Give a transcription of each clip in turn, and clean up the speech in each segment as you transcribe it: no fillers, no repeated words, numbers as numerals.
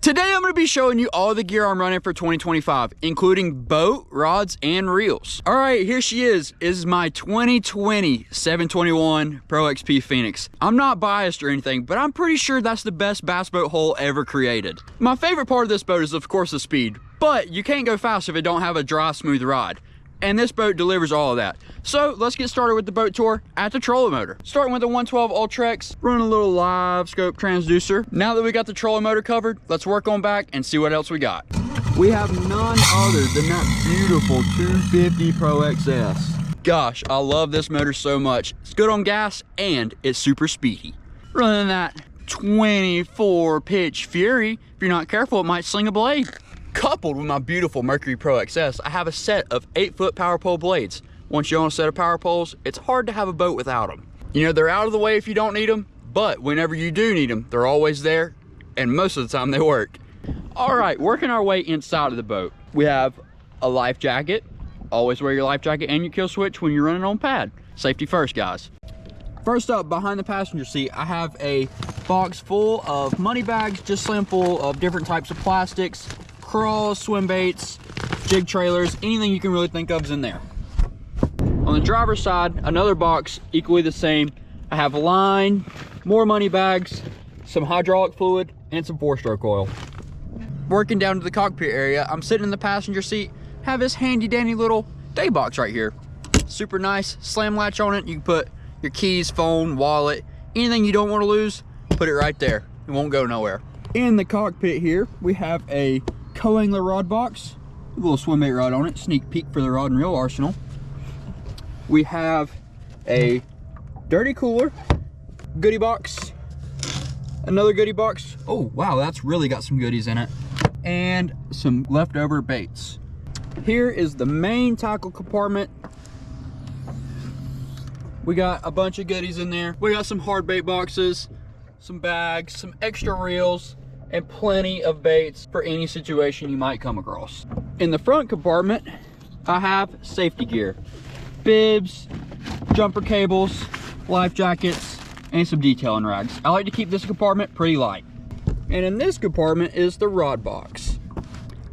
Today I'm going to be showing you all the gear I'm running for 2025, including boat, rods, and reels. All right, here she is. This is my 2020 721 Pro XP Phoenix. I'm not biased or anything, but I'm pretty sure that's the best bass boat hull ever created. My favorite part of this boat is of course the speed, but you can't go fast if it don't have a dry, smooth ride. And this boat delivers all of that. So let's get started with the boat tour at the trolling motor. Starting with the 112 Ultrex, running a little live scope transducer. Now that we got the trolling motor covered, let's work on back and see what else we got. We have none other than that beautiful 250 Pro XS. Gosh, I love this motor so much. It's good on gas and it's super speedy. Running that 24 pitch Fury. If you're not careful, it might sling a blade. Coupled with my beautiful Mercury Pro XS, I have a set of 8-foot power pole blades. Once you own a set of power poles, it's hard to have a boat without them. You know, they're out of the way if you don't need them, but whenever you do need them, they're always there, and most of the time they work. All right, working our way inside of the boat. We have a life jacket. Always wear your life jacket and your kill switch when you're running on pad. Safety first, guys. First up, behind the passenger seat, I have a box full of money bags, just slam full of different types of plastics, crawls, swim baits, jig trailers, anything you can really think of is in there. On the driver's side, another box equally the same. I have line, more money bags, some hydraulic fluid, and some 4-stroke oil. Working down to the cockpit area, I'm sitting in the passenger seat, have this handy dandy little day box right here. Super nice, slam latch on it. You can put your keys, phone, wallet, anything you don't want to lose, put it right there. It won't go nowhere. In the cockpit here, we have a co-angler rod box, a little swim bait rod on it, sneak peek for the rod and reel arsenal. We have a dirty cooler, goodie box, another goodie box. Oh wow, that's really got some goodies in it, and some leftover baits. Here is the main tackle compartment. We got a bunch of goodies in there. We got some hard bait boxes, some bags, some extra reels, and plenty of baits for any situation you might come across. In the front compartment, I have safety gear, bibs, jumper cables, life jackets, and some detailing rags. I like to keep this compartment pretty light. And in this compartment is the rod box.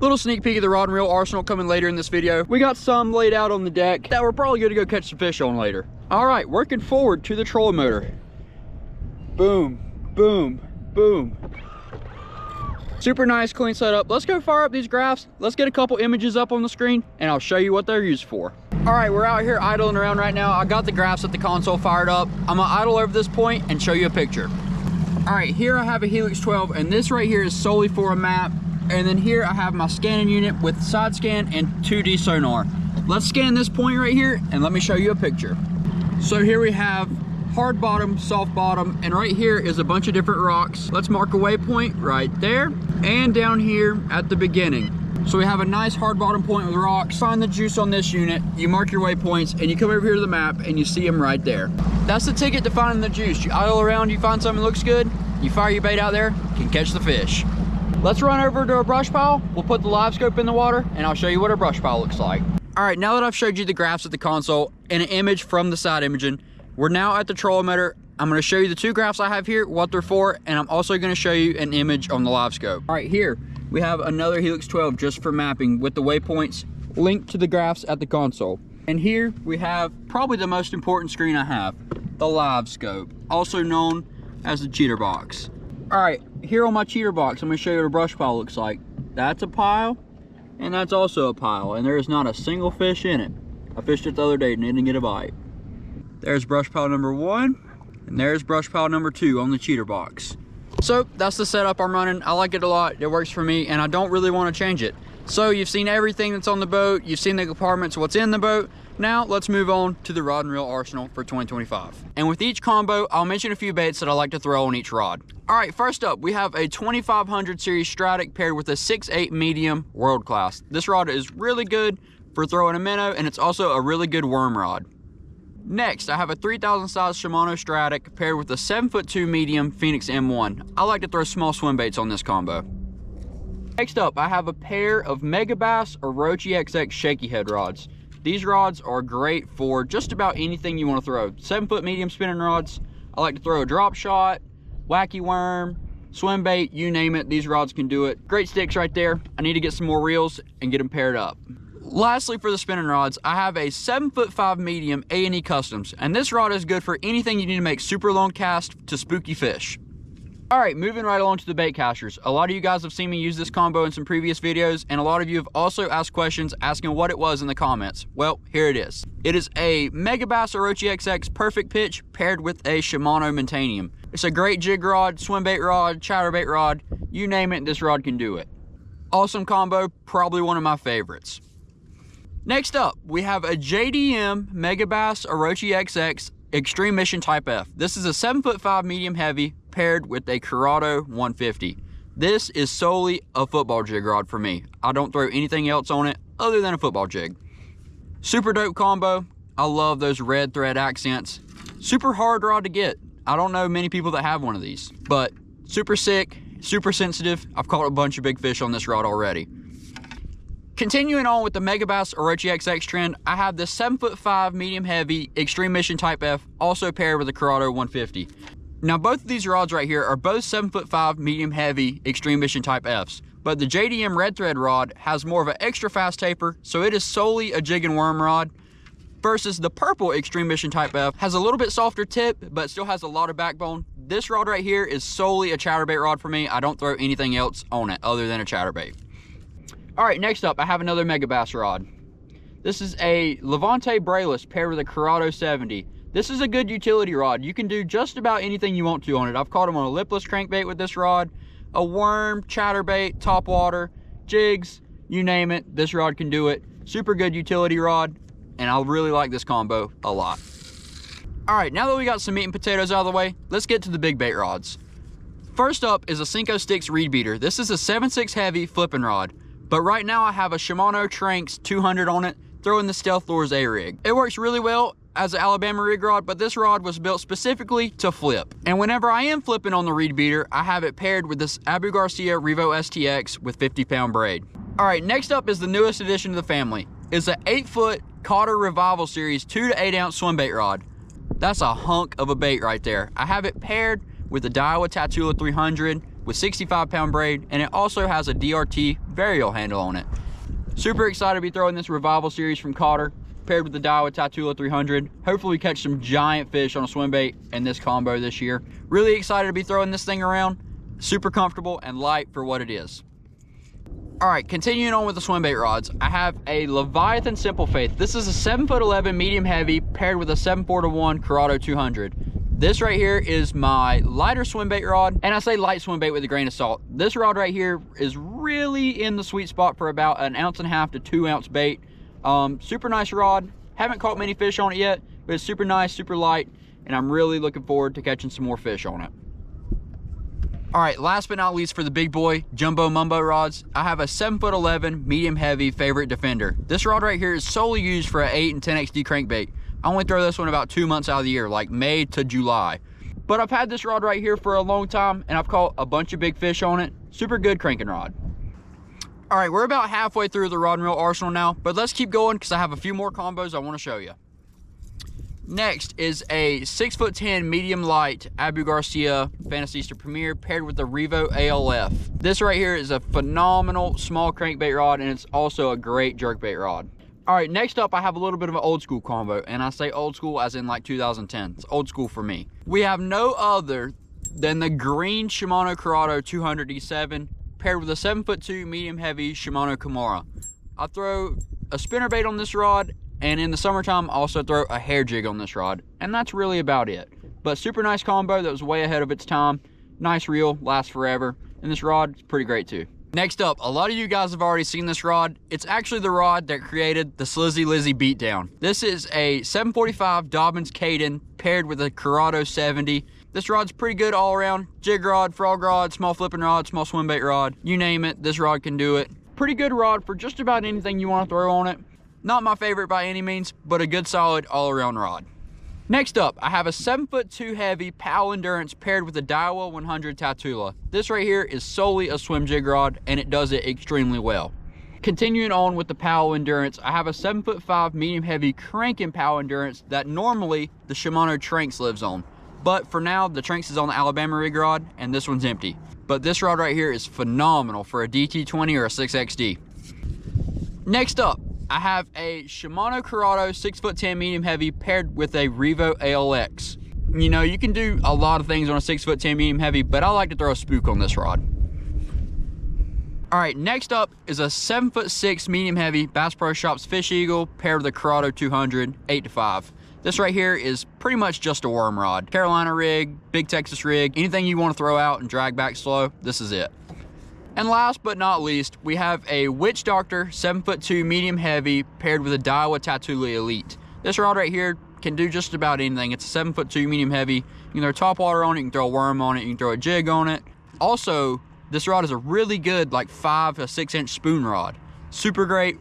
Little sneak peek of the rod and reel arsenal coming later in this video. We got some laid out on the deck that we're probably gonna go catch some fish on later. All right, working forward to the trolling motor. Boom, boom, boom. Super nice, clean setup. Let's go fire up these graphs. Let's get a couple images up on the screen and I'll show you what they're used for. All right, we're out here idling around right now. I got the graphs at the console fired up. I'm gonna idle over this point and show you a picture. All right, here I have a Helix 12 and this right here is solely for a map. And then here I have my scanning unit with side scan and 2D sonar. Let's scan this point right here and let me show you a picture. So here we have hard bottom, soft bottom, and right here is a bunch of different rocks. Let's mark a waypoint right there and down here at the beginning. So we have a nice hard bottom point with rocks. Find the juice on this unit, you mark your waypoints, and you come over here to the map and you see them right there. That's the ticket to finding the juice. You idle around, you find something that looks good, you fire your bait out there, you can catch the fish. Let's run over to our brush pile. We'll put the live scope in the water and I'll show you what our brush pile looks like. All right, now that I've showed you the graphs at the console and an image from the side imaging, we're now at the trolling motor. I'm gonna show you the two graphs I have here, what they're for, and I'm also gonna show you an image on the live scope. All right, here we have another Helix 12 just for mapping with the waypoints linked to the graphs at the console. And here we have probably the most important screen I have, the live scope, also known as the cheater box. All right, here on my cheater box, I'm gonna show you what a brush pile looks like. That's a pile, and that's also a pile, and there is not a single fish in it. I fished it the other day and didn't get a bite. There's brush pile number 1, and there's brush pile number 2 on the cheater box. So that's the setup I'm running. I like it a lot, it works for me, and I don't really want to change it. So you've seen everything that's on the boat, you've seen the compartments, what's in the boat. Now let's move on to the rod and reel arsenal for 2025. And with each combo, I'll mention a few baits that I like to throw on each rod. All right, first up, we have a 2500 series Stratic paired with a 6.8 medium world class. This rod is really good for throwing a minnow, and it's also a really good worm rod. Next, I have a 3000 size Shimano Stratic paired with a 7'2" medium Phoenix M1. I like to throw small swim baits on this combo. Next up, I have a pair of Mega Bass or Roach XX shaky head rods. These rods are great for just about anything you want to throw. 7-foot medium spinning rods. I like to throw a drop shot, wacky worm, swim bait, you name it, these rods can do it. Great sticks right there. I need to get some more reels and get them paired up. Lastly, for the spinning rods, I have a 7'5" medium A&E Customs, and this rod is good for anything you need to make super long cast to spooky fish. All right, moving right along to the bait casters. A lot of you guys have seen me use this combo in some previous videos, and a lot of you have also asked questions asking what it was in the comments. Well, here it is. It is a Megabass Orochi XX Perfect Pitch paired with a Shimano Montanium. It's a great jig rod, swim bait rod, chatterbait rod, you name it, this rod can do it. Awesome combo, probably one of my favorites. Next up, we have a JDM Megabass Orochi XX Extreme Mission Type F. This is a 7'5" medium heavy paired with a Curado 150. This is solely a football jig rod for me. I don't throw anything else on it other than a football jig. Super dope combo. I love those red thread accents. Super hard rod to get. I don't know many people that have one of these, but super sick, super sensitive. I've caught a bunch of big fish on this rod already. Continuing on with the Megabass Orochi XX trend, I have this 7'5" medium heavy Extreme Mission Type F, also paired with a Curado 150. Now both of these rods right here are both 7'5" medium heavy Extreme Mission Type Fs, but the JDM red thread rod has more of an extra fast taper, so it is solely a jig and worm rod, versus the purple Extreme Mission Type F has a little bit softer tip, but still has a lot of backbone. This rod right here is solely a chatterbait rod for me. I don't throw anything else on it other than a chatterbait. All right, next up, I have another Megabass rod. This is a Levante brailess paired with a Curado 70. This is a good utility rod. You can do just about anything you want to on it. I've caught them on a lipless crankbait with this rod, a worm, chatterbait, topwater, jigs, you name it, this rod can do it. Super good utility rod, and I really like this combo a lot. All right, now that we got some meat and potatoes out of the way, let's get to the big bait rods. First up is a Cinco Sticks reed beater. This is a 7.6 heavy flipping rod. But right now I have a Shimano Tranx 200 on it, throwing the Stealth Lures A-Rig. It works really well as an Alabama rig rod, but this rod was built specifically to flip. And whenever I am flipping on the reed beater, I have it paired with this Abu Garcia Revo STX with 50-pound braid. All right, next up is the newest addition to the family. It's an 8-foot Cotter Revival Series 2 to 8 ounce swim bait rod. That's a hunk of a bait right there. I have it paired with the Daiwa Tatula 300 with 65-pound braid, and it also has a DRT varial handle on it. Super excited to be throwing this Revival Series from Cotter, paired with the Daiwa Tatula 300. Hopefully we catch some giant fish on a swim bait in this combo this year. Really excited to be throwing this thing around. Super comfortable and light for what it is. All right, continuing on with the swim bait rods, I have a Leviathan Simple Faith. This is a 7'11" medium heavy paired with a 7'4" Curado 200. This right here is my lighter swim bait rod, and I say light swim bait with a grain of salt. This rod right here is really in the sweet spot for about 1.5 ounce to 2 ounce bait. Super nice rod. Haven't caught many fish on it yet, but it's super nice, super light, and I'm really looking forward to catching some more fish on it. All right, last but not least for the big boy jumbo mumbo rods, I have a 7'11" medium heavy Favorite Defender. This rod right here is solely used for an 8 and 10XD crankbait. I only throw this one about 2 months out of the year, like May to July. But I've had this rod right here for a long time, and I've caught a bunch of big fish on it. Super good cranking rod. All right, we're about halfway through the rod and reel arsenal now, but let's keep going because I have a few more combos I want to show you. Next is a 6'10" medium light Abu Garcia Fantasista Premier paired with the Revo ALF. This right here is a phenomenal small crankbait rod, and it's also a great jerkbait rod. All right, next up I have a little bit of an old school combo, and I say old school as in like 2010. It's old school for me. We have no other than the green Shimano Curado 200 D7 paired with a 7'2" medium heavy Shimano Kimura. I throw a spinnerbait on this rod, and in the summertime I also throw a hair jig on this rod, and that's really about it. But super nice combo that was way ahead of its time. Nice reel, lasts forever, and this rod is pretty great too. Next up, a lot of you guys have already seen this rod. It's actually the rod that created the Slizzy Lizzy beatdown. This is a 745 Dobbins Caden paired with a Curado 70. This rod's pretty good all around. Jig rod, frog rod, small flipping rod, small swim bait rod, you name it, this rod can do it. Pretty good rod for just about anything you want to throw on it. Not my favorite by any means, but a good solid all around rod. Next up, I have a 7'2" heavy POW Endurance paired with a Daiwa 100 Tatula. This right here is solely a swim jig rod, and it does it extremely well. Continuing on with the POW Endurance, I have a 7'5" medium heavy cranking POW Endurance that normally the Shimano Tranx lives on. But for now, the Trinx is on the Alabama rig rod, and this one's empty. But this rod right here is phenomenal for a DT20 or a 6XD. Next up, I have a Shimano Corrado 6'10" medium heavy paired with a Revo ALX. You know, you can do a lot of things on a 6'10" medium heavy, but I like to throw a spook on this rod. All right, next up is a 7'6" medium heavy Bass Pro Shops Fish Eagle paired with a Corrado 200 8-5. This right here is pretty much just a worm rod. Carolina rig, big Texas rig, anything you want to throw out and drag back slow, this is it. And last but not least, we have a Witch Doctor 7'2" medium heavy paired with a Daiwa Tatuli Elite. This rod right here can do just about anything. It's a 7'2" medium heavy. You can throw topwater on it, you can throw a worm on it, you can throw a jig on it. Also, this rod is a really good like 5 to 6 inch spoon rod. Super great,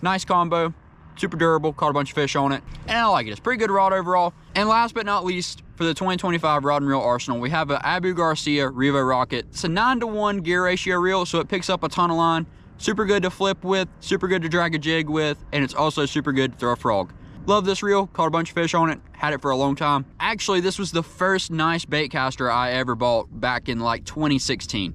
nice combo, super durable, caught a bunch of fish on it, and I like it. It's a pretty good rod overall. And last but not least, for the 2025 rod and reel arsenal, we have a Abu Garcia Revo Rocket. It's a 9-to-1 gear ratio reel, so it picks up a ton of line. Super good to flip with, super good to drag a jig with, and it's also super good to throw a frog. Love this reel, caught a bunch of fish on it, had it for a long time. Actually, this was the first nice bait caster I ever bought back in like 2016.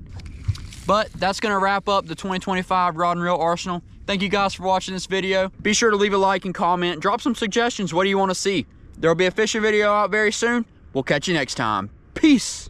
But that's gonna wrap up the 2025 rod and reel arsenal. Thank you guys for watching this video. Be sure to leave a like and comment, drop some suggestions. What do you wanna see? There'll be a fishing video out very soon. We'll catch you next time. Peace.